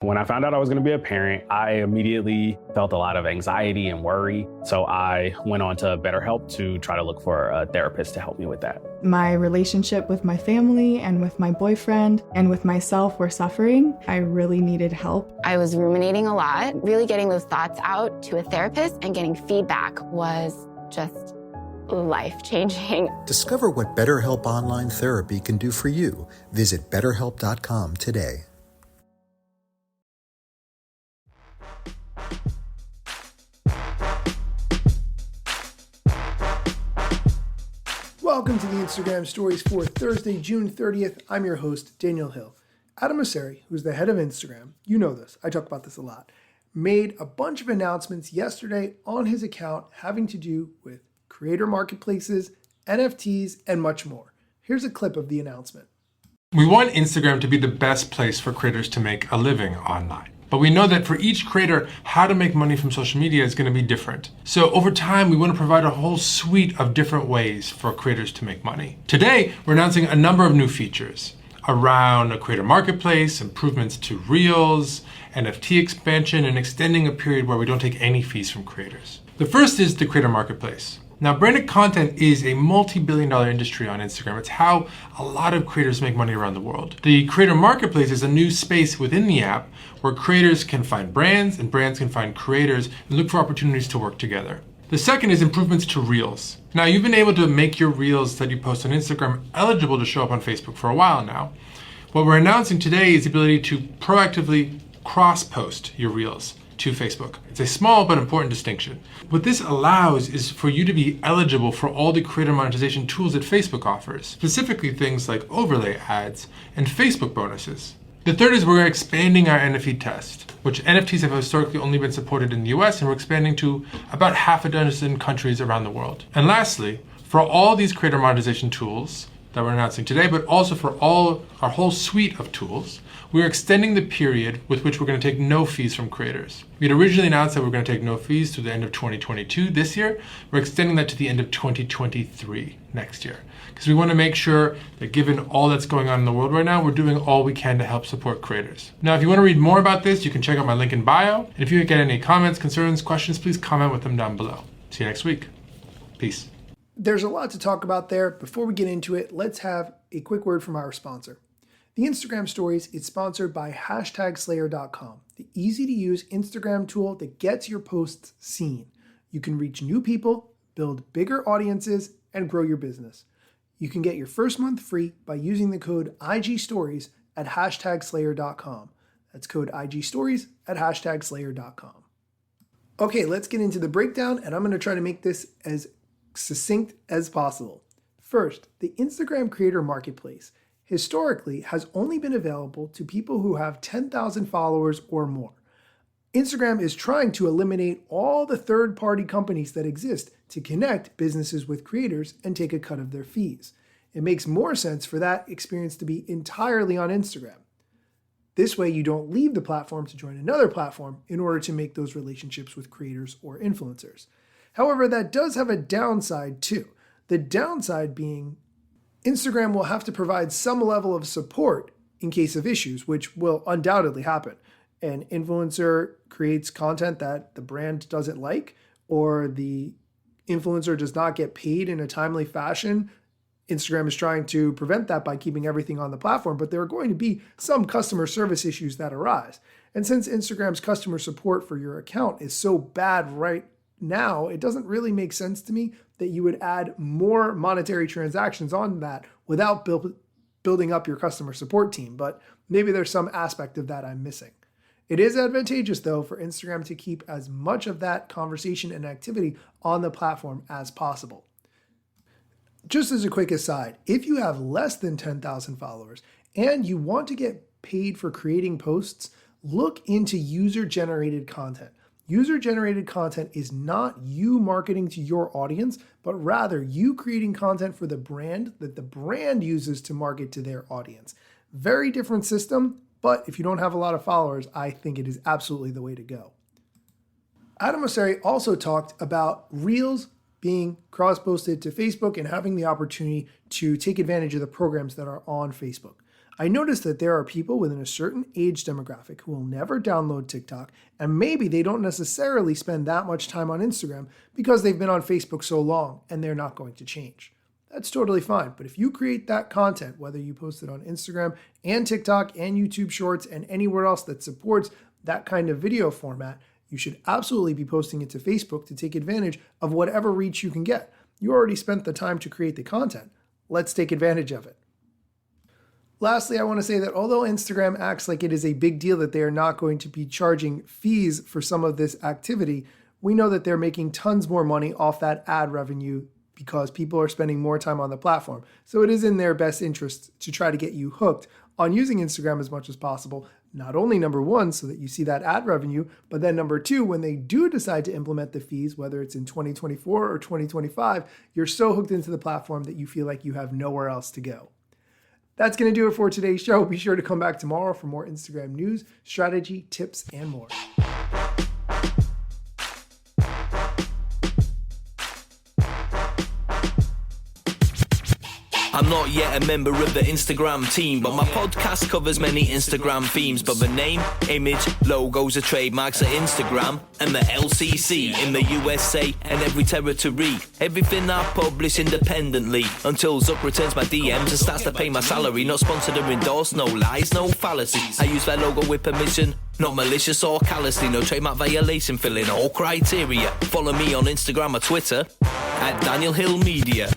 When I found out I was going to be a parent, I immediately felt a lot of anxiety and worry. So I went on to BetterHelp to try to look for a therapist to help me with that. My relationship with my family and with my boyfriend and with myself were suffering. I really needed help. I was ruminating a lot. Really getting those thoughts out to a therapist and getting feedback was just life-changing. Discover what BetterHelp Online Therapy can do for you. Visit BetterHelp.com today. Welcome to the Instagram Stories for Thursday, June 30th. I'm your host, Daniel Hill. Adam Mosseri, who's the head of Instagram, you know this, I talk about this a lot, made a bunch of announcements yesterday on his account having to do with creator marketplaces, NFTs, and much more. Here's a clip of the announcement. We want Instagram to be the best place for creators to make a living online. But we know that for each creator, how to make money from social media is going to be different. So over time, we want to provide a whole suite of different ways for creators to make money. Today, we're announcing a number of new features around a creator marketplace, improvements to Reels, NFT expansion, and extending a period where we don't take any fees from creators. The first is the creator marketplace. Now, branded content is a multi-billion-dollar industry on Instagram. It's how a lot of creators make money around the world. The creator marketplace is a new space within the app where creators can find brands and brands can find creators and look for opportunities to work together. The second is improvements to Reels. Now, you've been able to make your Reels that you post on Instagram eligible to show up on Facebook for a while now. What we're announcing today is the ability to proactively cross-post your Reels to Facebook. It's a small but important distinction. What this allows is for you to be eligible for all the creator monetization tools that Facebook offers, specifically things like overlay ads and Facebook bonuses. The third is we're expanding our NFT test, which NFTs have historically only been supported in the US, and we're expanding to about half a dozen countries around the world. And lastly, for all these creator monetization tools that we're announcing today, but also for our whole suite of tools, we're extending the period with which we're going to take no fees from creators. We had originally announced that we're going to take no fees to the end of 2022 this year. We're extending that to the end of 2023 next year. Because we want to make sure that given all that's going on in the world right now, we're doing all we can to help support creators. Now, if you want to read more about this, you can check out my link in bio. And if you get any comments, concerns, questions, please comment with them down below. See you next week. Peace. There's a lot to talk about there. Before we get into it, let's have a quick word from our sponsor. The Instagram Stories is sponsored by #Slayer.com, the easy-to-use Instagram tool that gets your posts seen. You can reach new people, build bigger audiences, and grow your business. You can get your first month free by using the code IGStories at #Slayer.com. That's code IGStories at #Slayer.com. Okay, let's get into the breakdown, and I'm going to try to make this as succinct as possible. First, the Instagram Creator Marketplace historically has only been available to people who have 10,000 followers or more. Instagram is trying to eliminate all the third-party companies that exist to connect businesses with creators and take a cut of their fees. It makes more sense for that experience to be entirely on Instagram. This way, you don't leave the platform to join another platform in order to make those relationships with creators or influencers. However, that does have a downside too. The downside being Instagram will have to provide some level of support in case of issues, which will undoubtedly happen. An influencer creates content that the brand doesn't like, or the influencer does not get paid in a timely fashion. Instagram is trying to prevent that by keeping everything on the platform, but there are going to be some customer service issues that arise. And since Instagram's customer support for your account is so bad right now, it doesn't really make sense to me that you would add more monetary transactions on that without building up your customer support team. But maybe there's some aspect of that I'm missing. It is advantageous, though, for Instagram to keep as much of that conversation and activity on the platform as possible. Just as a quick aside, if you have less than 10,000 followers and you want to get paid for creating posts, look into user-generated content. User-generated content is not you marketing to your audience, but rather you creating content for the brand that the brand uses to market to their audience. Very different system, but if you don't have a lot of followers, I think it is absolutely the way to go. Adam Mosseri also talked about Reels being cross-posted to Facebook and having the opportunity to take advantage of the programs that are on Facebook. I noticed that there are people within a certain age demographic who will never download TikTok, and maybe they don't necessarily spend that much time on Instagram because they've been on Facebook so long and they're not going to change. That's totally fine, but if you create that content, whether you post it on Instagram and TikTok and YouTube Shorts and anywhere else that supports that kind of video format, you should absolutely be posting it to Facebook to take advantage of whatever reach you can get. You already spent the time to create the content. Let's take advantage of it. Lastly, I want to say that although Instagram acts like it is a big deal that they are not going to be charging fees for some of this activity, we know that they're making tons more money off that ad revenue because people are spending more time on the platform. So it is in their best interest to try to get you hooked on using Instagram as much as possible. Not only number one, so that you see that ad revenue, but then number two, when they do decide to implement the fees, whether it's in 2024 or 2025, you're so hooked into the platform that you feel like you have nowhere else to go. That's going to do it for today's show. Be sure to come back tomorrow for more Instagram news, strategy, tips, and more. I'm not yet a member of the Instagram team, but my podcast covers many Instagram themes. But the name, image, logos are trademarks at Instagram and the LCC in the USA and every territory. Everything I publish independently until Zuck returns my DMs and starts to pay my salary. Not sponsored or endorsed, no lies, no fallacies. I use their logo with permission, not malicious or callously. No trademark violation, filling all criteria. Follow me on Instagram or Twitter at Daniel Hill Media.